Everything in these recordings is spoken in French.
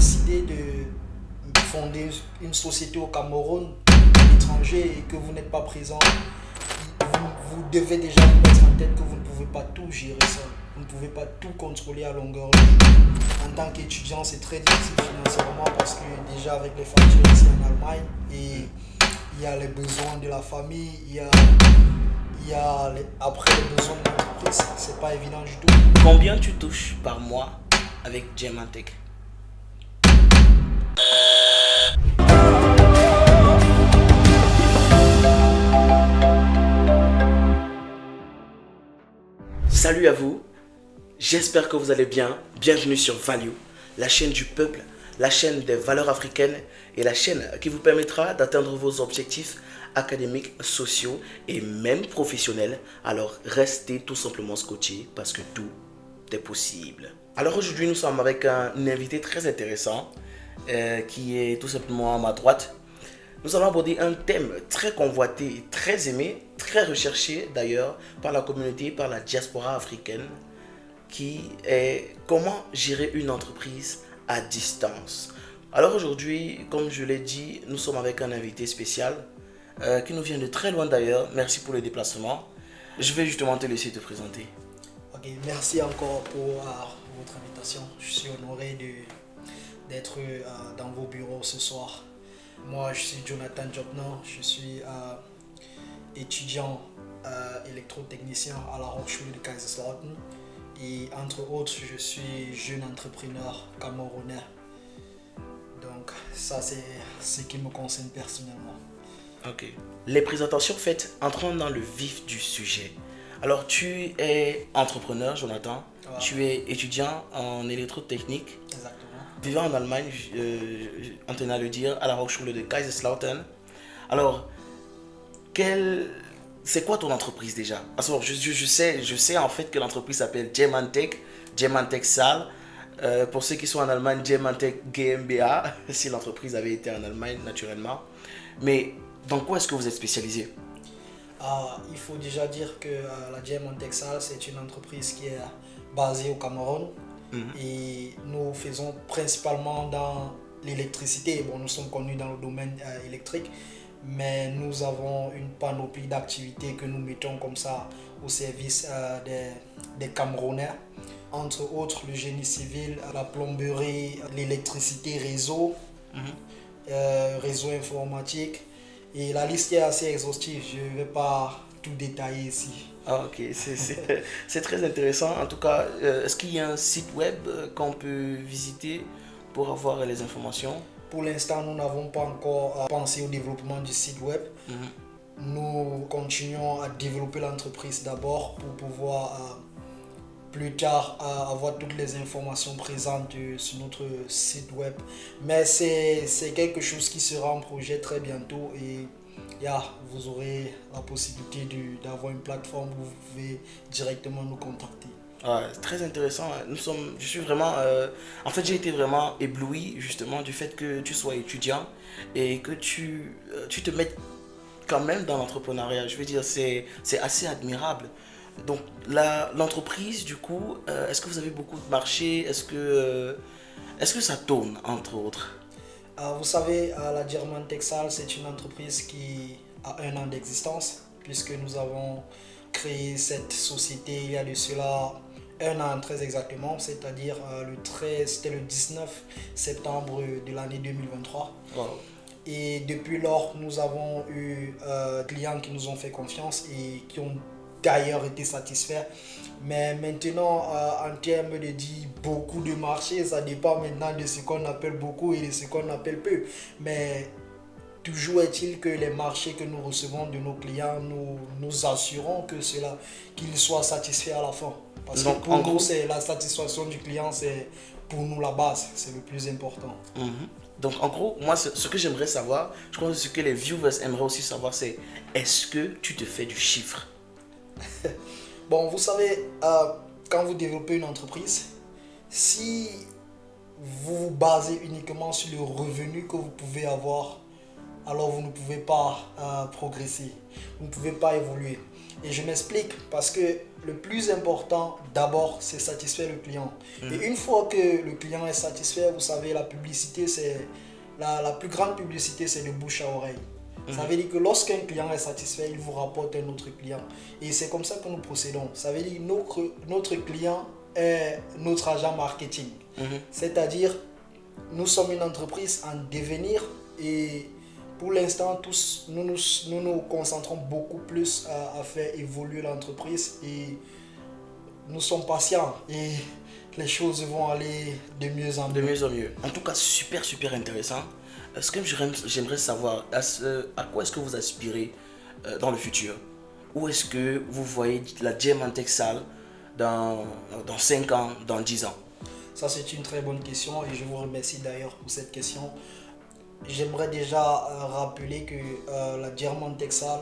décidez de fonder une société au Cameroun, à l'étranger, et que vous n'êtes pas présent, vous devez déjà vous mettre en tête que vous ne pouvez pas tout gérer seul. Vous ne pouvez pas tout contrôler à longueur de jour. En tant qu'étudiant, c'est très difficile financièrement parce que déjà avec les factures ici en Allemagne, et il y a les besoins de la famille, après les besoins de l'entreprise, c'est pas évident du tout. Combien tu touches par mois avec Gemantech? Salut à vous, j'espère que vous allez bien. Bienvenue sur Value, la chaîne du peuple, la chaîne des valeurs africaines et la chaîne qui vous permettra d'atteindre vos objectifs académiques, sociaux et même professionnels. Alors restez tout simplement scotchés parce que tout est possible. Alors aujourd'hui nous sommes avec un invité très intéressant qui est tout simplement à ma droite. Nous allons aborder un thème très convoité, très aimé, très recherché d'ailleurs par la communauté, par la diaspora africaine, qui est comment gérer une entreprise à distance. Alors aujourd'hui, comme je l'ai dit, nous sommes avec un invité spécial qui nous vient de très loin d'ailleurs. Merci pour le déplacement. Je vais justement te laisser te présenter. Ok, merci encore pour votre invitation. Je suis honoré d'être dans vos bureaux ce soir. Moi, je suis Jonathan Jopner, je suis étudiant électrotechnicien à la Hochschule de Kaiserslautern et entre autres, je suis jeune entrepreneur camerounais. Donc ça, c'est ce qui me concerne personnellement. Ok. Les présentations faites, entrons dans le vif du sujet. Alors, tu es entrepreneur, Jonathan. Ouais. Tu es étudiant en électrotechnique. Exactement. Vivant en Allemagne, on tenait à le dire, à la Hochschule de Kaiserslautern. Alors, c'est quoi ton entreprise déjà? Parce que je sais en fait que l'entreprise s'appelle Gemantech, Gemantech Saal. Pour ceux qui sont en Allemagne, Gemantech GmbH, si l'entreprise avait été en Allemagne naturellement. Mais dans quoi est-ce que vous êtes spécialisé? Il faut déjà dire que la Gemantech Saal, c'est une entreprise qui est basée au Cameroun. Et nous faisons principalement dans l'électricité. Bon, nous sommes connus dans le domaine électrique, mais nous avons une panoplie d'activités que nous mettons comme ça au service des Camerounais. Entre autres, le génie civil, la plomberie, l'électricité réseau, réseau informatique. Et la liste est assez exhaustive, je ne vais pas tout détailler ici. Ah, ok, c'est très intéressant. En tout cas, est-ce qu'il y a un site web qu'on peut visiter pour avoir les informations? Pour l'instant, nous n'avons pas encore pensé au développement du site web. Nous continuons à développer l'entreprise d'abord pour pouvoir plus tard avoir toutes les informations présentes sur notre site web. Mais c'est quelque chose qui sera en projet très bientôt et vous aurez la possibilité d'avoir une plateforme où vous pouvez directement nous contacter. Très intéressant. Je suis vraiment, en fait, j'ai été vraiment ébloui justement du fait que tu sois étudiant et que tu te mettes quand même dans l'entrepreneuriat. Je veux dire, c'est assez admirable. Donc, l'entreprise, du coup, est-ce que vous avez beaucoup de marchés? Est-ce que ça tourne, entre autres? Vous savez, la Gemantech Saal, c'est une entreprise qui a 1 an d'existence, puisque nous avons créé cette société il y a de cela 1 an très exactement, c'est-à-dire c'était le 19 septembre de l'année 2023. Wow. Et depuis lors, nous avons eu des clients qui nous ont fait confiance et qui ont d'ailleurs été satisfaits. Mais maintenant, en termes de dire beaucoup de marchés, ça dépend maintenant de ce qu'on appelle beaucoup et de ce qu'on appelle peu. Mais toujours est-il que les marchés que nous recevons de nos clients, nous assurons qu'ils soient satisfaits à la fin. Parce que pour nous, c'est la satisfaction du client, c'est pour nous la base, c'est le plus important. Donc en gros, moi ce que j'aimerais savoir, je pense que ce que les viewers aimeraient aussi savoir, c'est est-ce que tu te fais du chiffre? Bon, vous savez, quand vous développez une entreprise, si vous vous basez uniquement sur le revenu que vous pouvez avoir, alors vous ne pouvez pas progresser, vous ne pouvez pas évoluer. Et je m'explique parce que le plus important, d'abord, c'est satisfaire le client. Et une fois que le client est satisfait, vous savez, la publicité, c'est la plus grande publicité, c'est de bouche à oreille. Ça veut dire que lorsqu'un client est satisfait, il vous rapporte un autre client. Et c'est comme ça que nous procédons. Ça veut dire que notre client est notre agent marketing. C'est-à-dire, nous sommes une entreprise en devenir et pour l'instant, tous, nous concentrons beaucoup plus à faire évoluer l'entreprise et nous sommes patients et les choses vont aller de mieux en mieux. De mieux en mieux. En tout cas, super, super intéressant. Ce que j'aimerais savoir, à quoi est-ce que vous aspirez dans le futur? Où est-ce que vous voyez la Diamant Texal dans 5 ans, dans 10 ans? Ça, c'est une très bonne question et je vous remercie d'ailleurs pour cette question. J'aimerais déjà rappeler que la Diamant Texal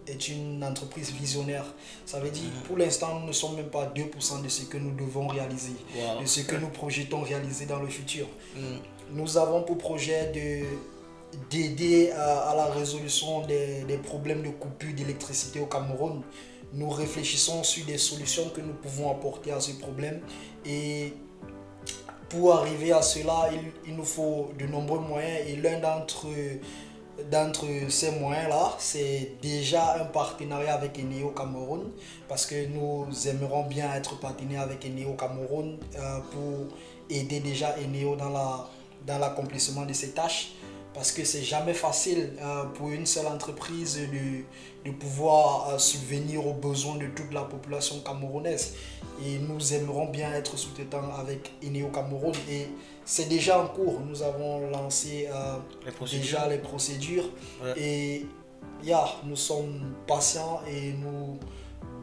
est une entreprise visionnaire. Ça veut dire, pour l'instant, nous ne sommes même pas à 2% de ce que nous devons réaliser, de ce que nous projetons réaliser dans le futur. Nous avons pour projet d'aider à la résolution des problèmes de coupure d'électricité au Cameroun. Nous réfléchissons sur des solutions que nous pouvons apporter à ce problème et pour arriver à cela, il nous faut de nombreux moyens et l'un d'entre ces moyens-là, c'est déjà un partenariat avec Eneo Cameroun parce que nous aimerions bien être partenaires avec Eneo Cameroun pour aider déjà Eneo dans l'accomplissement de ses tâches parce que c'est jamais facile pour une seule entreprise de pouvoir subvenir aux besoins de toute la population camerounaise. Et nous aimerions bien être sous-traitants avec Eneo Cameroun et c'est déjà en cours. Nous avons lancé déjà les procédures et nous sommes patients et nous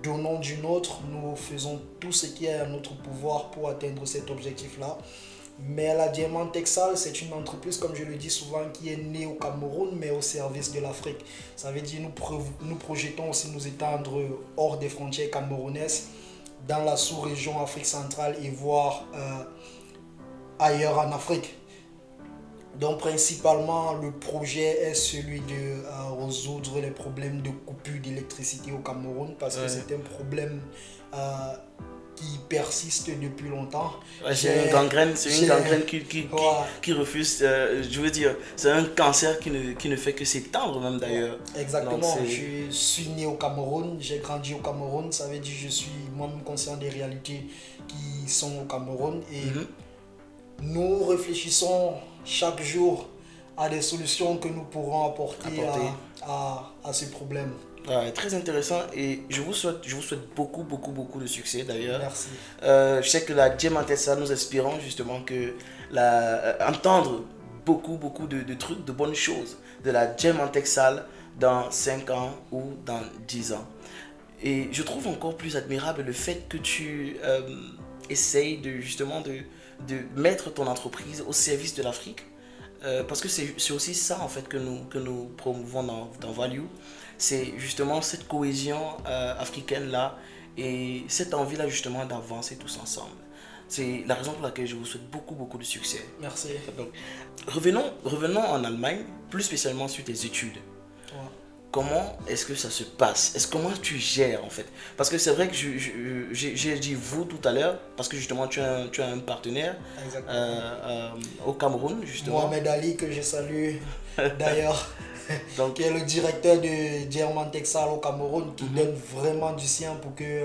donnons du nôtre. Nous faisons tout ce qui est à notre pouvoir pour atteindre cet objectif-là. Mais la Diamant Texal, c'est une entreprise, comme je le dis souvent, qui est née au Cameroun, mais au service de l'Afrique. Ça veut dire nous projetons aussi nous étendre hors des frontières camerounaises, dans la sous-région Afrique centrale et voire ailleurs en Afrique. Donc principalement, le projet est celui de résoudre les problèmes de coupure d'électricité au Cameroun parce que c'est un problème qui persiste depuis longtemps. C'est une gangrène qui refuse, je veux dire, c'est un cancer qui ne fait que s'étendre même d'ailleurs. Exactement, je suis né au Cameroun, j'ai grandi au Cameroun, ça veut dire que je suis moi-même conscient des réalités qui sont au Cameroun et nous réfléchissons chaque jour à des solutions que nous pourrons apporter. À ce problème. Très intéressant et je vous souhaite beaucoup de succès d'ailleurs. Merci. Je sais que la Diamant Texal, nous espérons justement que entendre beaucoup de trucs, de bonnes choses de la Diamant Texal dans 5 ans ou dans 10 ans. Et je trouve encore plus admirable le fait que tu essayes justement de mettre ton entreprise au service de l'Afrique. Parce que c'est aussi ça en fait que nous promouvons dans Value. C'est justement cette cohésion africaine là et cette envie là justement d'avancer tous ensemble. C'est la raison pour laquelle je vous souhaite beaucoup de succès. Merci. Donc, revenons en Allemagne, plus spécialement sur tes études. Comment est-ce que ça se passe? Comment tu gères en fait? Parce que c'est vrai que j'ai dit vous tout à l'heure, parce que justement tu as un partenaire au Cameroun justement. Mohamed Ali, que je salue d'ailleurs, qui est le directeur de Diamant Texal au Cameroun, qui donne vraiment du sien pour que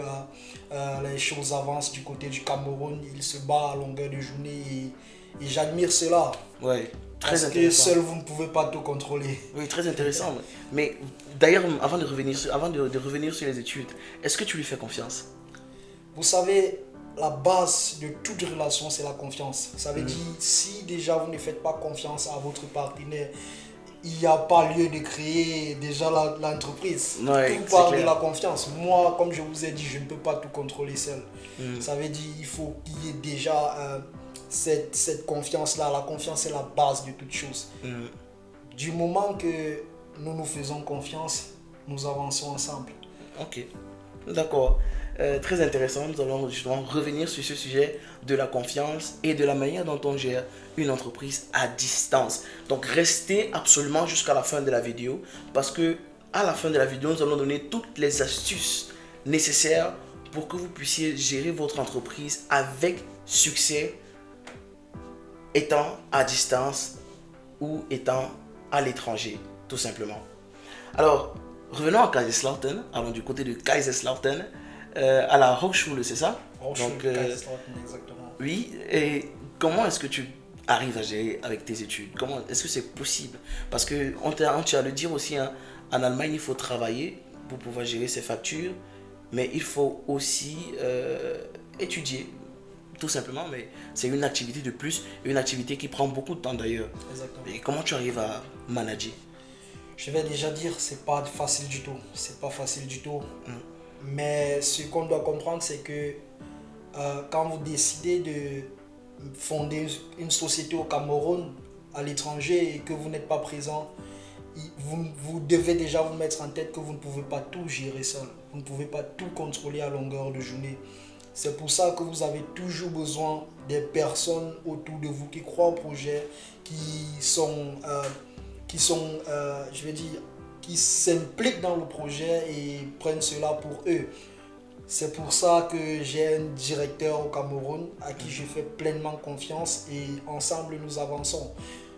les choses avancent du côté du Cameroun. Il se bat à longueur de journée et j'admire cela. Ouais. Parce que seul vous ne pouvez pas tout contrôler. Oui, très intéressant. Mais d'ailleurs, avant de revenir sur les études, est-ce que tu lui fais confiance? Vous savez, la base de toute relation, c'est la confiance. Ça veut dire, si déjà vous ne faites pas confiance à votre partenaire, il n'y a pas lieu de créer déjà l'entreprise. Tout part de la confiance. Moi, comme je vous ai dit, je ne peux pas tout contrôler seul. Ça veut dire qu'il faut qu'il y ait déjà cette confiance-là. La confiance est la base de toute chose. Du moment que nous nous faisons confiance, nous avançons ensemble. Ok, d'accord. Très intéressant. Nous allons justement revenir sur ce sujet de la confiance et de la manière dont on gère une entreprise à distance. Donc restez absolument jusqu'à la fin de la vidéo parce que à la fin de la vidéo, nous allons donner toutes les astuces nécessaires pour que vous puissiez gérer votre entreprise avec succès, étant à distance ou étant à l'étranger, tout simplement. Alors, revenons à Kaiserslautern. Allons du côté de Kaiserslautern, à la Hochschule, c'est ça? Donc, Kaiserslautern, exactement. Oui, et comment est-ce que tu arrives à gérer avec tes études? Comment est-ce que c'est possible? Parce que tu as le dire aussi, hein, en Allemagne, il faut travailler pour pouvoir gérer ses factures, mais il faut aussi étudier, tout simplement. Mais c'est une activité de plus, une activité qui prend beaucoup de temps d'ailleurs. Exactement. Et comment tu arrives à manager? Je vais déjà dire, c'est pas facile du tout. C'est pas facile du tout. Mais ce qu'on doit comprendre, c'est que quand vous décidez de fonder une société au Cameroun, à l'étranger, et que vous n'êtes pas présent, vous devez déjà vous mettre en tête que vous ne pouvez pas tout gérer seul. Vous ne pouvez pas tout contrôler à longueur de journée. C'est pour ça que vous avez toujours besoin des personnes autour de vous qui croient au projet, qui s'impliquent dans le projet et prennent cela pour eux. C'est pour ça que j'ai un directeur au Cameroun à qui je fais pleinement confiance et ensemble nous avançons.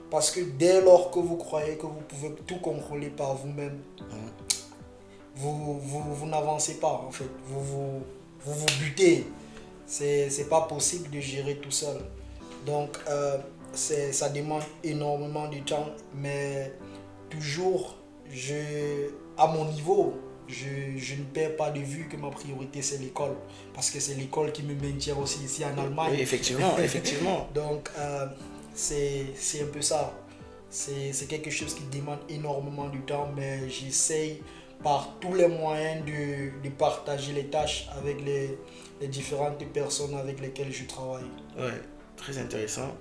Parce que dès lors que vous croyez que vous pouvez tout contrôler par vous-même, vous n'avancez pas en fait. Vous butez. C'est pas possible de gérer tout seul. Donc ça demande énormément de temps, mais toujours à mon niveau, je ne perds pas de vue que ma priorité c'est l'école, parce que c'est l'école qui me maintient aussi ici en Allemagne. Oui, effectivement. Donc c'est un peu ça. C'est quelque chose qui demande énormément de temps, mais j'essaye par tous les moyens de partager les tâches avec les différentes personnes avec lesquelles je travaille. Ouais, très intéressant.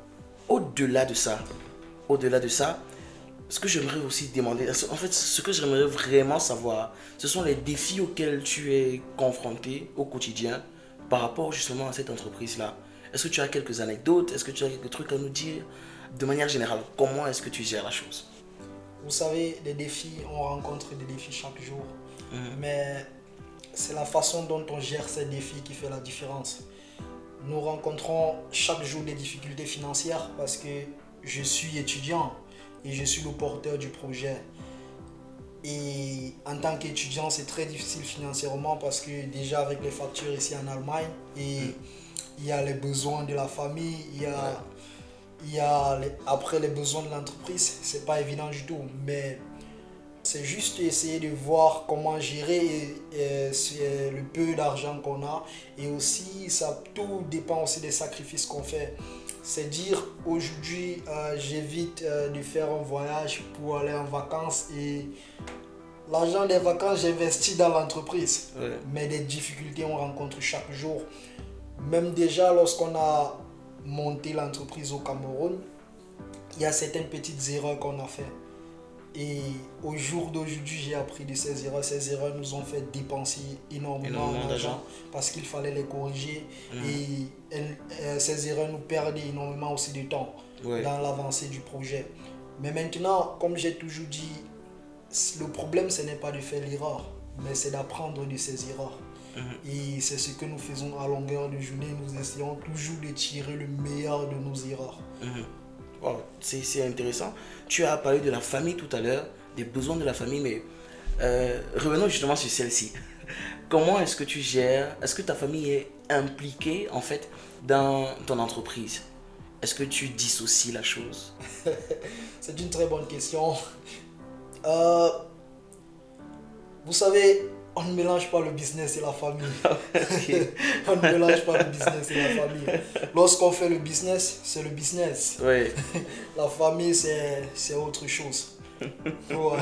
Au-delà de ça, ce que j'aimerais aussi demander, en fait, ce que j'aimerais vraiment savoir, ce sont les défis auxquels tu es confronté au quotidien par rapport justement à cette entreprise-là. Est-ce que tu as quelques anecdotes? Est-ce que tu as quelques trucs à nous dire? De manière générale, comment est-ce que tu gères la chose? Vous savez, les défis, on rencontre des défis chaque jour. Mais c'est la façon dont on gère ces défis qui fait la différence. Nous rencontrons chaque jour des difficultés financières parce que je suis étudiant et je suis le porteur du projet. Et en tant qu'étudiant, c'est très difficile financièrement parce que déjà avec les factures ici en Allemagne, et il y a les besoins de la famille, il y a après les besoins de l'entreprise, c'est pas évident du tout. Mais c'est juste essayer de voir comment gérer le peu d'argent qu'on a. Et aussi, tout dépend aussi des sacrifices qu'on fait. C'est dire, aujourd'hui, j'évite de faire un voyage pour aller en vacances. Et l'argent des vacances, j'investis dans l'entreprise. Ouais. Mais des difficultés, on rencontre chaque jour. Même déjà, lorsqu'on a monté l'entreprise au Cameroun, il y a certaines petites erreurs qu'on a fait. Et au jour d'aujourd'hui, j'ai appris de ces erreurs. Ces erreurs nous ont fait dépenser énormément d'argent parce qu'il fallait les corriger. Et ces erreurs nous perdent énormément aussi de temps dans l'avancée du projet. Mais maintenant, comme j'ai toujours dit, le problème, ce n'est pas de faire l'erreur, mais c'est d'apprendre de ces erreurs. Et c'est ce que nous faisons à longueur de journée. Nous essayons toujours de tirer le meilleur de nos erreurs. Wow, c'est intéressant. Tu as parlé de la famille tout à l'heure, des besoins de la famille, mais revenons justement sur celle-ci. Comment est-ce que tu gères? Est-ce que ta famille est impliquée en fait dans ton entreprise? Est-ce que tu dissocies la chose? C'est une très bonne question. Vous savez, on ne mélange pas le business et la famille. On ne mélange pas le business et la famille. Lorsqu'on fait le business, c'est le business. Ouais. La famille, c'est autre chose. Ouais.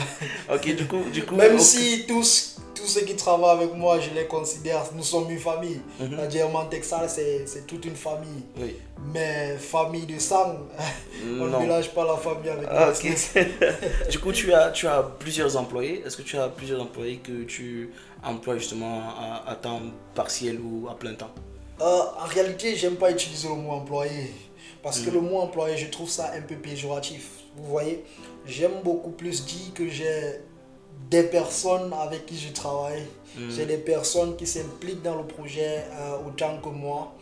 Ok, du coup Même si tous ceux qui travaillent avec moi, je les considère, nous sommes une famille. La German Texal, c'est toute une famille. Oui. Mais famille de sang, on ne mélange pas la famille avec le business. Du coup, tu as plusieurs employés. Est-ce que tu as plusieurs employés que tu emploies justement à temps partiel ou à plein temps? En réalité, j'aime pas utiliser le mot employé. Parce que le mot employé, je trouve ça un peu péjoratif. Vous voyez, j'aime beaucoup plus dire que j'ai des personnes avec qui je travaille. J'ai des personnes qui s'impliquent dans le projet autant que moi.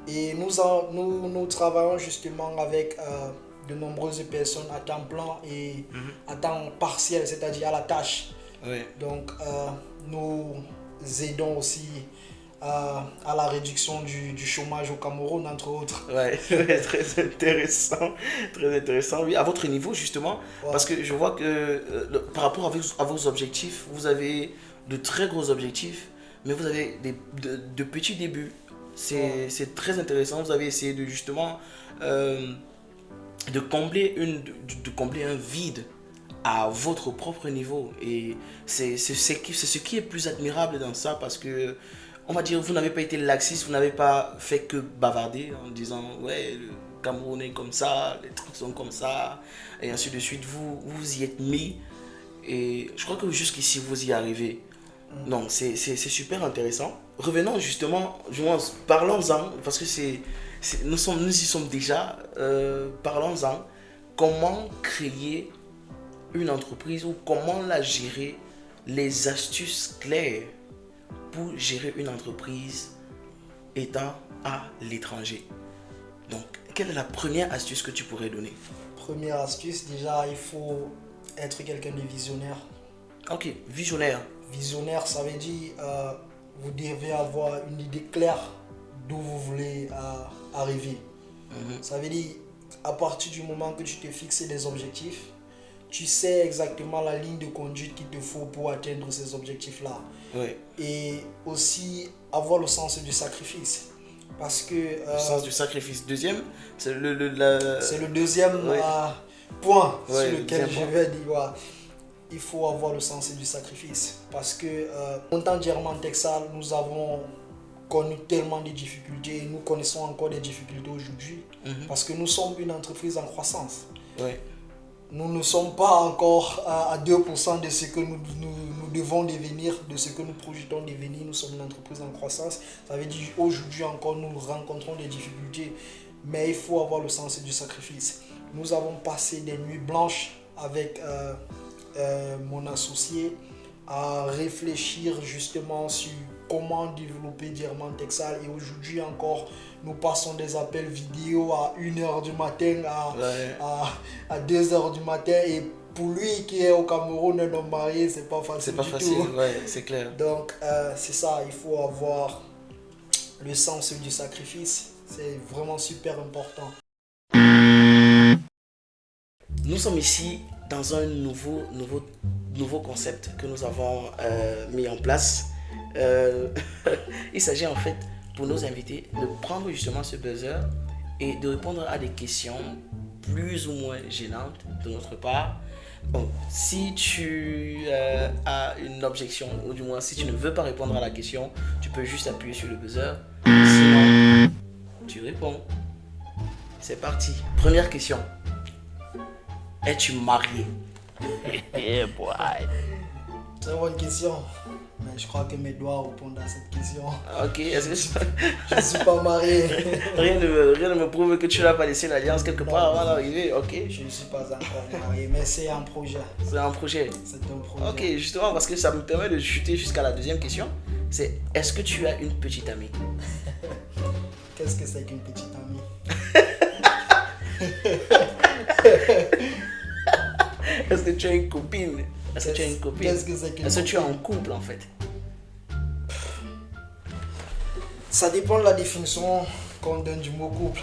Et nous travaillons justement avec de nombreuses personnes à temps plein et à temps partiel, c'est-à-dire à la tâche. Oui. Donc, nous aidons aussi à la réduction du chômage au Cameroun, entre autres. Ouais, très intéressant. Très intéressant. Oui, à votre niveau, justement, parce que je vois que par rapport à vos objectifs, vous avez de très gros objectifs, mais vous avez de petits débuts. C'est très intéressant. Vous avez essayé de justement de combler un vide à votre propre niveau. Et c'est ce qui est plus admirable dans ça, parce que on va dire, vous n'avez pas été laxiste, vous n'avez pas fait que bavarder en disant ouais, le Cameroun est comme ça, les trucs sont comme ça, et ainsi de suite. Vous y êtes mis, et je crois que jusqu'ici vous y arrivez. Donc c'est super intéressant. Revenons justement, parlons-en, parce que nous y sommes déjà. Parlons-en. Comment créer une entreprise, ou comment la gérer, les astuces claires pour gérer une entreprise étant à l'étranger. Donc, quelle est la première astuce que tu pourrais donner? Première astuce, déjà, il faut être quelqu'un de visionnaire. Ok, visionnaire. Visionnaire, ça veut dire vous devez avoir une idée claire d'où vous voulez arriver. Ça veut dire, à partir du moment que tu te fixes des objectifs, tu sais exactement la ligne de conduite qu'il te faut pour atteindre ces objectifs-là. Oui. Et aussi avoir le sens du sacrifice. Parce que... le sens du sacrifice. Deuxième, c'est c'est le deuxième point sur lequel je vais dire. Ouais. Il faut avoir le sens du sacrifice. Parce que en tant que Diamant Texal, nous avons connu tellement de difficultés, et nous connaissons encore des difficultés aujourd'hui. Parce que nous sommes une entreprise en croissance. Oui. Nous ne sommes pas encore à 2% de ce que nous devons devenir, de ce que nous projetons devenir. Nous sommes une entreprise en croissance. Ça veut dire qu'aujourd'hui encore, nous rencontrons des difficultés, mais il faut avoir le sens du sacrifice. Nous avons passé des nuits blanches avec mon associé à réfléchir justement sur comment développer Diamant Texal, et aujourd'hui encore nous passons des appels vidéo à 1h du matin, à 2h du matin, et pour lui qui est au Cameroun, un homme marié, c'est pas facile. C'est pas facile, ouais, c'est clair. Donc c'est ça, il faut avoir le sens du sacrifice, c'est vraiment super important. Nous sommes ici dans un nouveau concept que nous avons mis en place. Il s'agit en fait pour nos invités de prendre justement ce buzzer et de répondre à des questions plus ou moins gênantes de notre part. Bon, si tu as une objection, ou du moins si tu ne veux pas répondre à la question, tu peux juste appuyer sur le buzzer. Sinon, tu réponds. C'est parti. Première question. Es-tu marié? Très bonne question. Mais je crois que mes doigts répondent à cette question. Ok, est-ce que je ne suis pas marié. rien ne me prouve que tu n'as pas laissé l'alliance quelque part avant d'arriver. Ok. Je ne suis pas encore marié, mais c'est un projet. C'est un projet. C'est un projet. Ok, justement, parce que ça me permet de chuter jusqu'à la deuxième question. C'est, est-ce que tu as une petite amie? Qu'est-ce que c'est qu'une petite amie? Est-ce que tu as une copine? Est-ce que tu as une copine? Qu'est-ce que c'est qu'une Est-ce que tu es en couple en fait? Ça dépend de la définition qu'on donne du mot couple.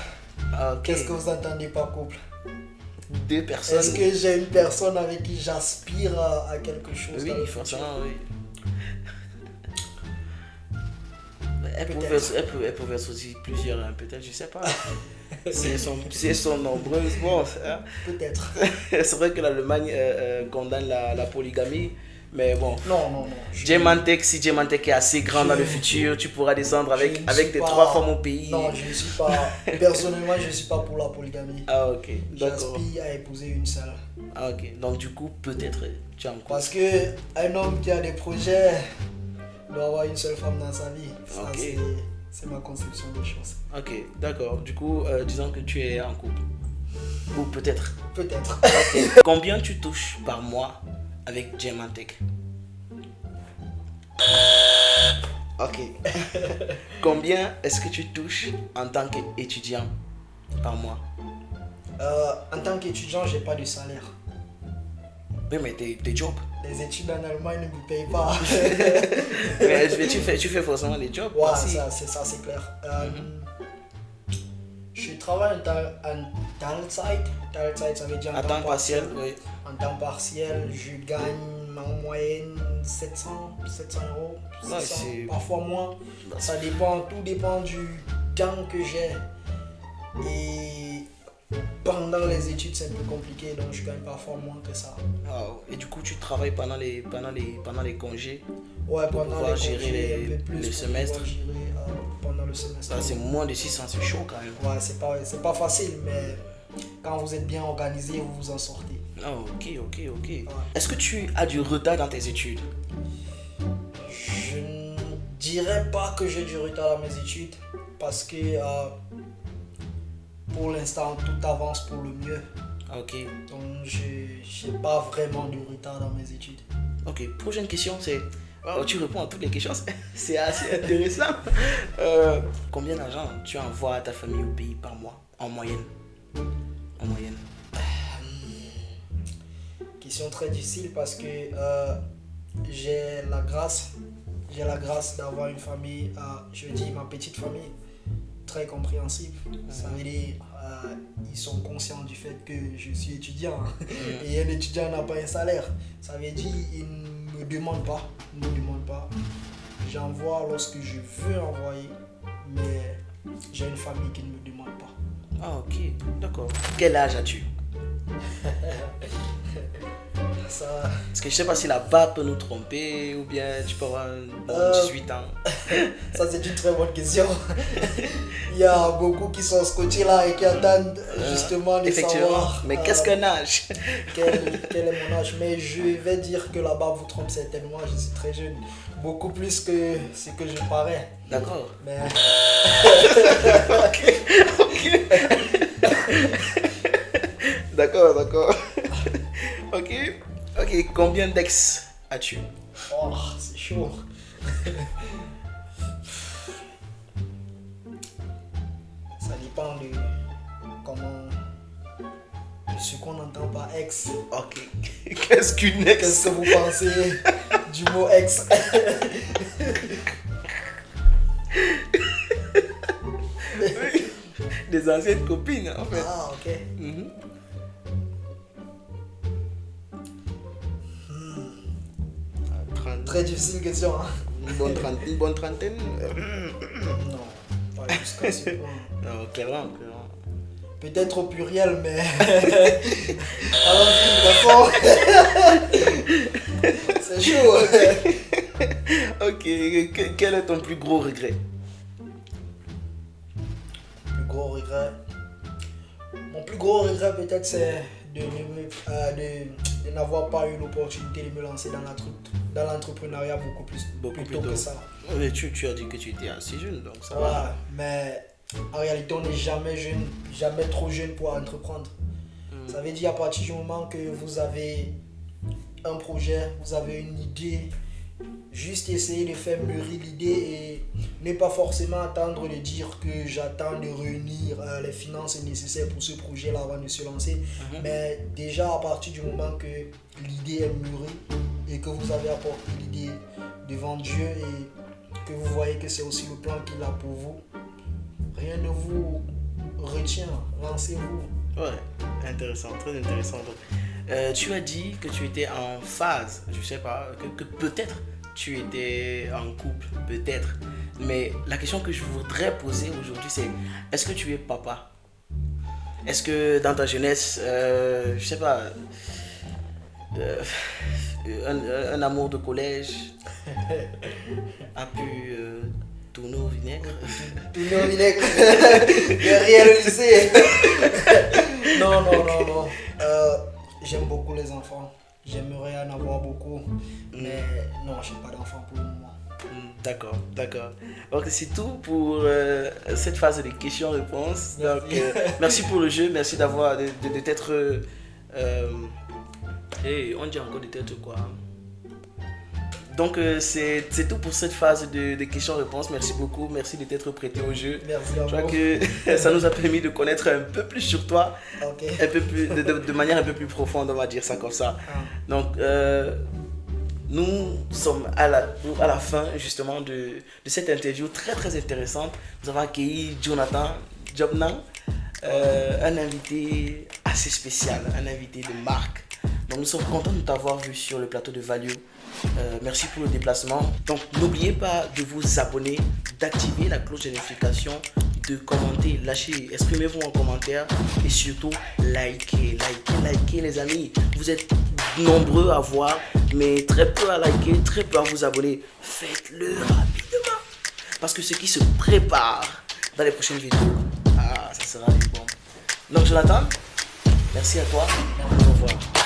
Okay. Qu'est-ce que vous entendez par couple? Deux personnes. Est-ce que j'ai une personne avec qui j'aspire à quelque chose? Oui, forcément, oui. Elle pouvait aussi plusieurs, hein, peut-être, je sais pas. Si elles sont nombreuses, bon. Hein. Peut-être. C'est vrai que l'Allemagne condamne la polygamie, mais bon. Non. Diamantec, si Diamantec est assez grand dans le futur, tu pourras descendre avec des 3 femmes au pays. Non, je ne suis pas. Personnellement, je ne suis pas pour la polygamie. Ah, ok. D'accord. J'aspire à épouser une seule. Ah, ok. Donc, du coup, peut-être tu es en couple. Parce qu'un homme qui a des projets doit avoir une seule femme dans sa vie. Ça, okay. C'est ma conception des choses. Ok, d'accord. Du coup, disons que tu es en couple. Ou peut-être. Peut-être. Okay. Combien tu touches par mois avec Diamantec? Ok. Combien est-ce que tu touches en tant qu'étudiant par mois? En tant qu'étudiant, j'ai pas de salaire. Oui, mais tes jobs. Les études en Allemagne ne me payent pas. Mais tu fais forcément des jobs. Ouais, aussi. c'est clair. Je travaille en Teilzeit. Teilzeit, ça veut dire En temps partiel, oui. En temps partiel, je gagne en moyenne 700 euros. Ouais, 600, c'est- parfois moins. Ça dépend, tout dépend du temps que j'ai. Et pendant les études, c'est un peu compliqué, donc je gagne parfois moins que ça. Wow. Et du coup, tu travailles pendant les congés. Ouais, pendant pouvoir les gérer congés, un peu plus le pour semestre. pouvoir gérer, pendant le semestre. Ça, c'est moins de 600, c'est chaud quand même. Ouais, c'est pas facile, mais quand vous êtes bien organisé, vous vous en sortez. Oh, ok. Est-ce que tu as du retard dans tes études? Je ne dirais pas que j'ai du retard dans mes études parce que pour l'instant, tout avance pour le mieux. Ok. Donc, je n'ai pas vraiment de retard dans mes études. Ok, prochaine question, c'est... Oh, tu réponds à toutes les questions, c'est assez intéressant. Combien d'argent tu envoies à ta famille au pays par mois, en moyenne? En moyenne. Question très difficile parce que j'ai la grâce d'avoir une famille, je dis ma petite famille, très compréhensible. Ça veut dire ils sont conscients du fait que je suis étudiant et un étudiant n'a pas un salaire. Ça veut dire ils ne me demandent pas. J'envoie lorsque je veux envoyer, mais j'ai une famille qui ne me demande pas. Ah, ok, d'accord. Quel âge as-tu? Ça, Parce que je sais pas si la barbe peut nous tromper ou bien tu peux avoir 18 ans. ça c'est une très bonne question. Il y a beaucoup qui sont scotchés là et qui attendent justement de Effectivement. savoir Mais qu'est-ce qu'un âge? quel est mon âge. Mais je vais dire que la barbe vous trompe certainement. Je suis très jeune, beaucoup plus que ce que je parais. D'accord. Mais D'accord. Ok, combien d'ex as-tu? oh, c'est chaud. Ça dépend de comment, de ce qu'on entend par ex. Ok. Qu'est-ce qu'une ex? Qu'est-ce que vous pensez du mot ex? Des anciennes copines, en fait. Ah, ok. Mhm. Très difficile question. Hein? Une bonne trentaine. Non, pas jusqu'à ce point. Non, clairement. Peut-être au pluriel, mais. Allons-y, de toute façon. C'est chaud. Ok, quel est ton plus gros regret? Plus gros regret. Mon plus gros regret, peut-être, c'est de n'avoir pas eu l'opportunité de me lancer dans l'entrepreneuriat beaucoup plus tôt que ça. Mais tu as dit que tu étais assez jeune, donc ça Ouais, va. mais en réalité, on n'est jamais jeune, jamais trop jeune pour entreprendre. Ça veut dire à partir du moment que vous avez un projet, vous avez une idée, juste essayer de faire mûrir l'idée et ne pas forcément attendre de dire que j'attends de réunir les finances nécessaires pour ce projet-là avant de se lancer. Mais déjà à partir du moment que l'idée est mûrie et que vous avez apporté l'idée devant Dieu et que vous voyez que c'est aussi le plan qu'il a pour vous, rien ne vous retient, lancez-vous. Ouais, intéressant, très intéressant. Donc, tu as dit que tu étais en phase, je sais pas, que peut-être tu étais en couple, peut-être. Mais la question que je voudrais poser aujourd'hui, c'est est-ce que tu es papa? Est-ce que dans ta jeunesse, je sais pas, un amour de collège a pu tourner au vinaigre? Tourner au vinaigre derrière le lycée. Non. J'aime beaucoup les enfants. J'aimerais en avoir beaucoup. Mais non, j'ai pas d'enfant pour le moment. D'accord. Donc c'est tout pour cette phase de questions-réponses. Donc merci pour le jeu, merci de t'être Et on dit encore des têtes quoi. Donc c'est tout pour cette phase de questions-réponses. Merci beaucoup, merci de t'être prêté au jeu. Merci à vous. Je crois que ça nous a permis de connaître un peu plus sur toi, Ok. un peu plus, de manière un peu plus profonde, on va dire ça comme ça. Donc nous sommes à la fin justement de cette interview très très intéressante. Nous avons accueilli Jonathan Jobnan, un invité assez spécial, un invité de marque. Donc nous sommes contents de t'avoir vu sur le plateau de Value. Merci pour le déplacement. Donc n'oubliez pas de vous abonner, d'activer la cloche de notification, de commenter, lâchez, exprimez-vous en commentaire et surtout likez les amis. Vous êtes nombreux à voir mais très peu à liker, très peu à vous abonner. Faites-le rapidement parce que ce qui se prépare dans les prochaines vidéos, ça sera une bombe. Donc Jonathan, merci à toi, au revoir.